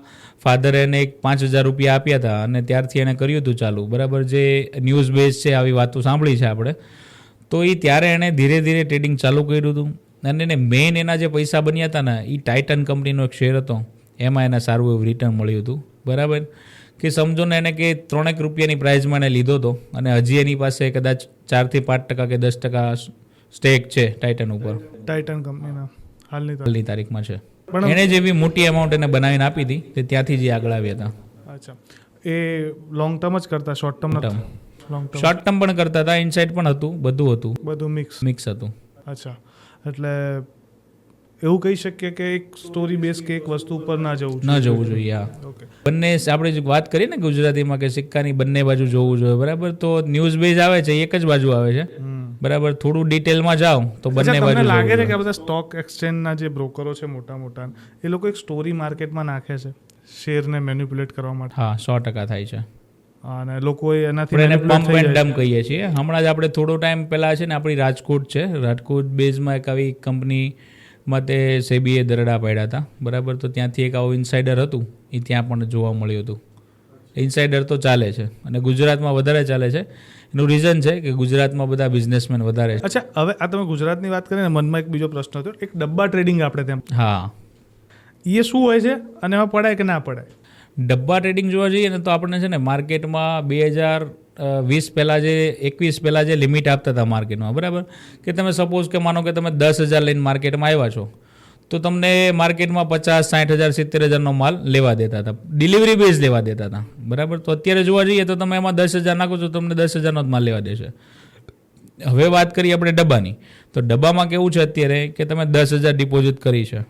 ફાધરે એને એક 5,000 રૂપિયા આપ્યા હતા અને ત્યારથી એને કર્યું હતું ચાલુ. બરાબર, જે ન્યૂઝ બેઝ છે, આવી વાતો સાંભળી છે આપણે, તો એ ત્યારે એણે ધીરે ધીરે ટ્રેડિંગ ચાલુ કર્યું હતું. અને એને મેઇન એના જે પૈસા બન્યા હતા ને એ ટાઇટન કંપનીનો એક શેર હતો, એમાં એને સારું એવું રિટર્ન મળ્યું હતું. બરાબર, કે સમજો ને એને કે 3 રૂપિયાની પ્રાઇઝમાં એને લીધો હતો અને હજી એની પાસે કદાચ 4 થી 5% કે 10% સ્ટેક છે ટાઇટન ઉપર. ટાઇટન કંપનીના હાલની તારીખમાં છે. પણ એને જેવી મોટી અમાઉન્ટ એને બનાવીને આપી હતી તે ત્યાંથી જ આગળ આવ્યા હતા. અચ્છા, એ લોંગ ટર્મ જ કરતા, શોર્ટ ટર્મ નથી? શોર્ટ ટર્મ પણ કરતા હતા, ઇનસાઇડ પણ હતું, બધું મિક્સ હતું. અચ્છા, એટલે એવું કહી શકીએ કે એક સ્ટોરી બેઝ કે એક વસ્તુ ઉપર ના જવું જોઈએ. બંને આપણે વાત કરીએ ને ગુજરાતીમાં કે સિક્કાની બંને બાજુ જોવું જોઈએ. બરાબર, તો ન્યૂઝ બેઝ આવે છે એક જ બાજુ આવે છે. બરાબર, થોડું ડિટેલમાં જાઓ તો બંને બાજુ લાગે છે કે બધા સ્ટોક એક્સચેન્જના જે બ્રોકરો છે મોટા એ લોકો એક સ્ટોરી માર્કેટમાં નાખે છે શેરને મેનિપ્યુલેટ કરવા માટે. હા, 100% થાય છે. અને લોકો એનાથી એને પમ્પ એન્ડ ડમ્પ કહીએ છીએ. હમણાં જ આપણે થોડો ટાઈમ પહેલાં છે ને આપણી રાજકોટ બેઝમાં એક આવી કંપનીમાં તે સેબીએ દરડા પાડ્યા હતા. બરાબર, તો ત્યાંથી એક આવું ઇન્સાઇડર હતું, એ ત્યાં પણ જોવા મળ્યું હતું. ઇન્સાઇડર તો ચાલે છે અને ગુજરાતમાં વધારે ચાલે છે. એનું રીઝન છે કે ગુજરાતમાં બધા બિઝનેસમેન વધારે છે. અચ્છા, હવે આ તમે ગુજરાતની વાત કરીને મનમાં એક બીજો પ્રશ્ન હતો, એક ડબ્બા ટ્રેડિંગ આપણે તેમ. હા, એ શું હોય છે અને એમાં પડાય કે ના પડાય? ડબ્બા ટ્રેડિંગ જોવા જઈએ ને તો આપણને છે ને માર્કેટમાં 2020 પહેલાં જે 21 પહેલાં જે લિમિટ આપતા હતા માર્કેટમાં, બરાબર, કે તમે સપોઝ કે માનો કે તમે 10,000 લઈને માર્કેટમાં આવ્યા છો તો તમને માર્કેટમાં 50,000, 60,000, 70,000નો માલ લેવા દેતા હતા, ડિલિવરી બેઝ લેવા દેતા હતા. બરાબર, તો અત્યારે જોવા જઈએ તો તમે એમાં 10,000 નાખો છો, તમને 10,000નો જ માલ લેવા દેશે. હવે વાત કરીએ આપણે ડબ્બાની, તો ડબ્બામાં કેવું છે અત્યારે કે તમે 10,000 ડિપોઝિટ કરી છે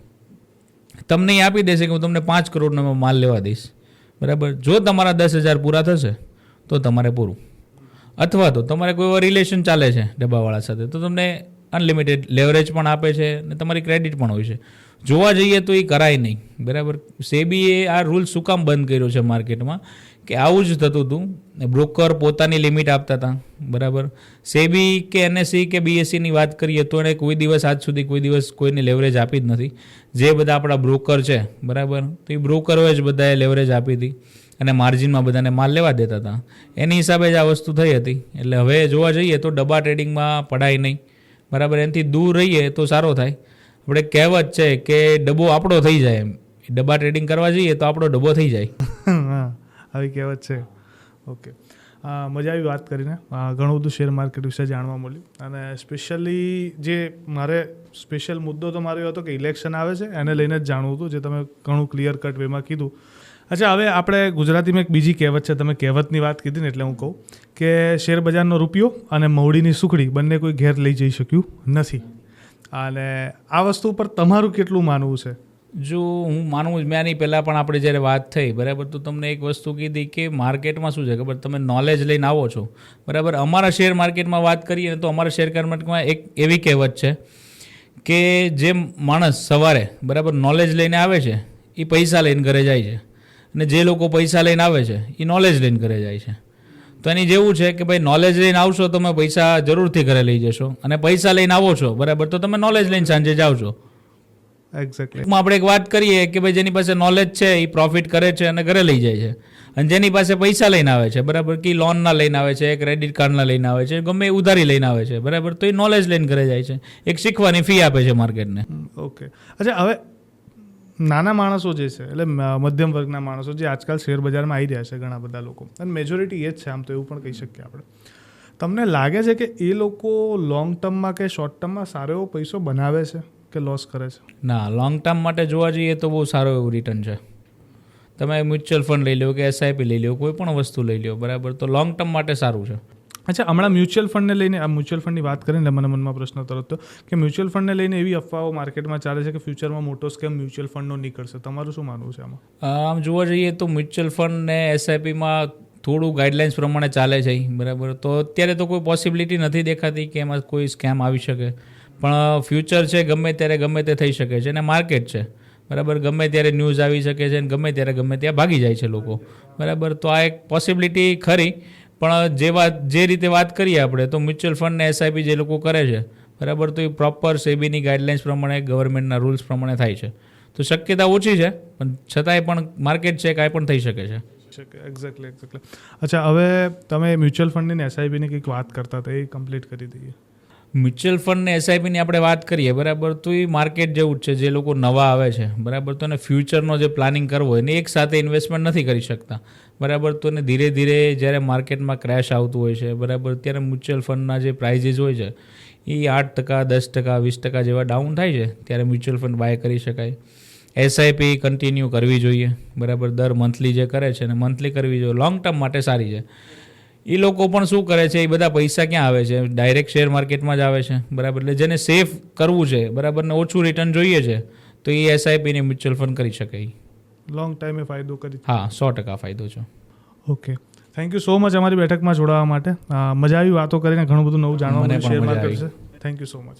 તમને એ આપી દેશે કે હું તમને 5 કરોડનો માલ લેવા દઈશ, બરાબર. જો તમારા 10,000 પૂરા થશે તો તમારે પૂરું, અથવા તો તમારે કોઈ રિલેશન ચાલે છે ડબ્બાવાળા સાથે તો તમને અનલિમિટેડ લેવરેજ પણ આપે છે અને તમારી ક્રેડિટ પણ હોય છે. જોવા જઈએ તો એ કરાય નહીં, બરાબર. સેબીએ આ રૂલ શું કામ બંધ કર્યો છે માર્કેટમાં કે આવું જ થતું હતું. બ્રોકર પોતાની લિમિટ આપતા હતા, બરાબર. સેબી કે એનએસઈ કે બીએસસીની વાત કરીએ તો એણે કોઈ દિવસ આજ સુધી કોઈ દિવસ કોઈને લેવરેજ આપી જ નથી. જે બધા આપણા બ્રોકર છે, બરાબર, તો એ બ્રોકરોએ જ બધાએ લેવરેજ આપી હતી અને માર્જિનમાં બધાને માલ લેવા દેતા હતા. એની હિસાબે જ આ વસ્તુ થઈ હતી. એટલે હવે જોવા જઈએ તો ડબ્બા ટ્રેડિંગમાં પડાય નહીં, બરાબર. એનાથી દૂર રહીએ તો સારો થાય. આપણે કહેવત છે કે ડબ્બો આપણો થઈ જાય, એમ ડબ્બા ટ્રેડિંગ કરવા જઈએ તો આપણો ડબ્બો થઈ જાય. હા, આવી કહેવત છે. ઓકે, મજા આવી વાત કરીને. ઘણું બધું શેર માર્કેટ વિશે જાણવા મળ્યું અને સ્પેશિયલી જે મારે સ્પેશિયલ મુદ્દો તો મારો હતો કે ઇલેક્શન આવે છે એને લઈને જ જાણવું હતું, જે તમે ઘણું ક્લિયર કટ વેમાં કીધું. અચ્છા, હવે આપણે ગુજરાતીમાં એક બીજી કહેવત છે, તમે કહેવતની વાત કીધી ને એટલે હું કહું કે શેર બજારનો રૂપિયો અને મવડીની સુખડી બંને કોઈ ઘેર લઈ જઈ શક્યું નથી. અને આ વસ્તુ ઉપર તમારું કેટલું માનવું છે? જો હું માનું, મેં આની પહેલાં પણ આપણે જ્યારે વાત થઈ, બરાબર, તો તમને એક વસ્તુ કીધી કે માર્કેટમાં શું છે ખબર, તમે નોલેજ લઈને આવો છો, બરાબર. અમારા શેર માર્કેટમાં વાત કરીએ ને તો અમારા શેર માર્કેટમાં એક એવી કહેવત છે કે જે માણસ સવારે, બરાબર, નોલેજ લઈને આવે છે એ પૈસા લઈને ઘરે જાય છે, અને જે લોકો પૈસા લઈને આવે છે એ નોલેજ લઈને ઘરે જાય છે. તો એની જેવું છે કે ભાઈ નોલેજ લઈને આવશો તમે પૈસા જરૂરથી ઘરે લઈ જશો, અને પૈસા લઈને આવો છો, બરાબર, તો તમે નોલેજ લઈને સાંજે જાઓ છો. એક્ઝેક્ટલી. આપણે એક વાત કરીએ કે ભાઈ જેની પાસે નોલેજ છે એ પ્રોફિટ કરે છે અને ઘરે લઈ જાય છે, અને જેની પાસે પૈસા લઈને આવે છે, બરાબર, કે લોનના લઈને આવે છે, ક્રેડિટ કાર્ડના લઈને આવે છે, ગમે એ ઉધારી લઈને આવે છે, બરાબર, તો એ નોલેજ લઈને ઘરે જાય છે. એક શીખવાની ફી આપે છે માર્કેટને. ઓકે. અચ્છા, હવે નાના માણસો જે છે એટલે મધ્યમ વર્ગના માણસો જે આજકાલ શેર બજારમાં આવી રહ્યા છે, ઘણા બધા લોકો, અને મેજોરિટી એ જ છે, આમ તો એવું પણ કહી શકીએ આપણે. તમને લાગે છે કે એ લોકો લોંગ ટર્મમાં કે શોર્ટ ટર્મમાં સારો એવો પૈસો બનાવે છે કે લોસ કરે છે? ના, લોંગ ટર્મ માટે જોવા જઈએ તો બહુ સારું એવું રિટર્ન છે. તમે મ્યુચ્યુઅલ ફંડ લઈ લો કે એસઆઈપી લઈ લો, કોઈ પણ વસ્તુ લઈ લો, બરાબર, તો લોંગ ટર્મ માટે સારું છે. અચ્છા, હમણાં મ્યુચ્યુઅલ ફંડને લઈને, આ મ્યુચ્યુઅલ ફંડની વાત કરીને મને મનમાં પ્રશ્ન તરત તો કે મ્યુચ્યુઅલ ફંડને લઈને એવી અફવાઓ માર્કેટમાં ચાલે છે કે ફ્યુચરમાં મોટો સ્કેમ મ્યુચ્યુઅલ ફંડનો નીકળશે. તમારું શું માનવું છે આમાં? આમ જોવા જઈએ તો મ્યુચ્યુઅલ ફંડ ને એસઆઈપીમાં થોડું ગાઈડલાઇન્સ પ્રમાણે ચાલે છે, બરાબર. તો અત્યારે તો કોઈ પોસિબિલિટી નથી દેખાતી કે એમાં કોઈ સ્કેમ આવી શકે, પણ ફ્યુચર છે, ગમે ત્યારે ગમે તે થઈ શકે છે, અને માર્કેટ છે, બરાબર, ગમે ત્યારે ન્યૂઝ આવી શકે છે અને ગમે ત્યારે ગમે ત્યાં ભાગી જાય છે લોકો, બરાબર. તો આ એક પોસિબિલિટી ખરી, પણ જે રીતે વાત કરીએ આપણે તો મ્યુચ્યુઅલ ફંડ ને એસઆઈપી જે લોકો કરે છે, બરાબર, તો એ પ્રોપર સેબીની ગાઈડલાઇન્સ પ્રમાણે, ગવર્મેન્ટના રૂલ્સ પ્રમાણે થાય છે. તો શક્યતા ઓછી છે, પણ છતાંય પણ માર્કેટ છે, કાંઈ પણ થઈ શકે છે. એક્ઝેક્ટલી. અચ્છા, હવે તમે મ્યુચ્યુઅલ ફંડની ને એસઆઈપીની કંઈક વાત કરતા હતા, એ કમ્પ્લીટ કરી દઈએ. મ્યુચ્યુઅલ ફંડ ને એસઆઈપીની આપણે વાત કરીએ, બરાબર, તો એ માર્કેટ જેવું જ છે. જે લોકો નવા આવે છે, બરાબર, તો એને ફ્યુચરનો જે પ્લાનિંગ કરવો એને એક સાથે ઇન્વેસ્ટમેન્ટ નથી કરી શકતા, બરાબર. તો એને ધીરે ધીરે જ્યારે માર્કેટમાં ક્રેશ આવતું હોય છે, બરાબર, ત્યારે મ્યુચ્યુઅલ ફંડના જે પ્રાઇઝીસ હોય છે એ 8%, 10%, 20% જેવા ડાઉન થાય છે, ત્યારે મ્યુચ્યુઅલ ફંડ બાય કરી શકાય. એસઆઈપી કન્ટિન્યુ કરવી જોઈએ, બરાબર, દર મંથલી જે કરે છે ને મંથલી કરવી જોઈએ, લોંગ ટર્મ માટે સારી છે. એ લોકો પણ શું કરે છે, એ બધા પૈસા ક્યાં આવે છે? ડાયરેક્ટ શેર માર્કેટમાં જ આવે છે, બરાબર. એટલે જેને સેફ કરવું છે, બરાબર, ને ઓછું રિટર્ન જોઈએ છે, તો એ એસઆઈપી ને મ્યુચ્યુઅલ ફંડ કરી શકે. લોંગ ટાઈમે ફાયદો કરી. હા, 100% ફાયદો છે. Okay, thank you so much અમારી બેઠકમાં જોડાવા માટે. મજા આવી વાતો કરીને, ઘણું બધું નવું જાણવા મળ્યું શેર માર્કેટ વિશે. Thank you so much.